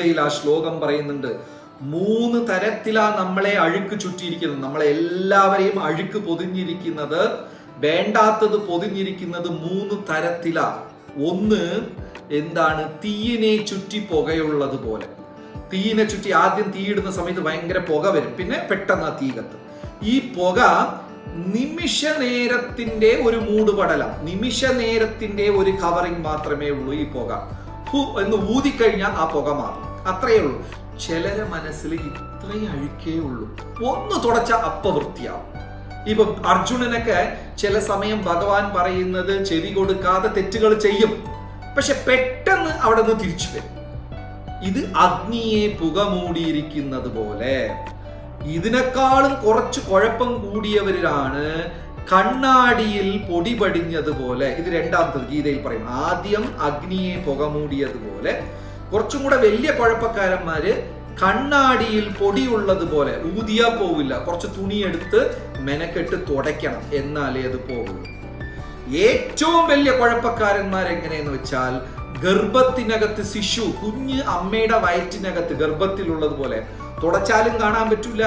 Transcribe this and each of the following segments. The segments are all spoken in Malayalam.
ഗീതയിൽ ആ ശ്ലോകം പറയുന്നുണ്ട്, 3 തരത്തിലാ നമ്മളെ അഴുക്ക് ചുറ്റിയിരിക്കുന്നത്. നമ്മളെ എല്ലാവരെയും അഴുക്ക് പൊതിഞ്ഞിരിക്കുന്നത്, വേണ്ടാത്തത് പൊതിഞ്ഞിരിക്കുന്നത് 3 തരത്തിലാ. ഒന്ന് എന്താണ്? തീയിനെ ചുറ്റി പുകയുള്ളത് പോലെ. തീയിനെ ചുറ്റി ആദ്യം തീയിടുന്ന സമയത്ത് ഭയങ്കര പുക വരും, പിന്നെ പെട്ടെന്ന് ആ തീ കത്തും. ഈ പുക നിമിഷ നേരത്തിന്റെ ഒരു മൂടുപടലം, നിമിഷ നേരത്തിന്റെ ഒരു കവറിങ് മാത്രമേ ഉള്ളൂ ഈ പുക. എന്ന് ഊതിക്കഴിഞ്ഞാൽ ആ പുക മാറും, അത്രയേ ഉള്ളൂ. ചിലരെ മനസ്സിൽ ഇത്രയും അഴുക്കേ ഉള്ളൂ, ഒന്ന് തുടച്ച അപ്പ വൃത്തിയാവും. ഇപ്പൊ അർജുനനൊക്കെ ചില സമയം ഭഗവാൻ പറയുന്നത് ചെവി കൊടുക്കാതെ തെറ്റുകൾ ചെയ്യും, പക്ഷെ പെട്ടെന്ന് അവിടെ നിന്ന് തിരിച്ചു വരും. ഇത് അഗ്നിയെ പുക മൂടിയിരിക്കുന്നത് പോലെ. ഇതിനേക്കാളും കുറച്ച് കുഴപ്പം കൂടിയവരാണ് കണ്ണാടിയിൽ പൊടി പടിഞ്ഞതുപോലെ. ഇത് രണ്ടാമത്തത് ഗീതയിൽ പറയും. ആദ്യം അഗ്നിയെ പുക മൂടിയതുപോലെ. കുറച്ചും കൂടെ വലിയ കുഴപ്പക്കാരന്മാര് കണ്ണാടിയിൽ പൊടിയുള്ളതുപോലെ. ഊതിയാ പോവില്ല, കുറച്ച് തുണിയെടുത്ത് മെനക്കെട്ട് തുടയ്ക്കണം, എന്നാലേ അത് പോവുള്ളൂ. ഏറ്റവും വലിയ കുഴപ്പക്കാരന്മാരെങ്ങനെയെന്ന് വെച്ചാൽ, ഗർഭത്തിനകത്ത് ശിശു, കുഞ്ഞ് അമ്മയുടെ വയറ്റിനകത്ത് ഗർഭത്തിലുള്ളതുപോലെ. തുടച്ചാലും കാണാൻ പറ്റൂല,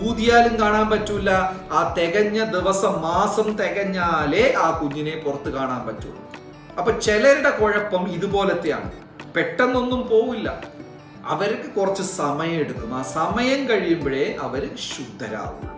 ഊതിയാലും കാണാൻ പറ്റൂല. ആ തികഞ്ഞ ദിവസം, മാസം തികഞ്ഞാലേ ആ കുഞ്ഞിനെ പുറത്ത് കാണാൻ പറ്റുള്ളൂ. അപ്പൊ ചിലരുടെ കുഴപ്പം ഇതുപോലത്തെയാണ്. പെട്ടെന്നൊന്നും പോവില്ല, അവർക്ക് കുറച്ച് സമയം എടുക്കും. ആ സമയം കഴിയുമ്പോഴേ അവർ ശുദ്ധരാകുള്ളൂ.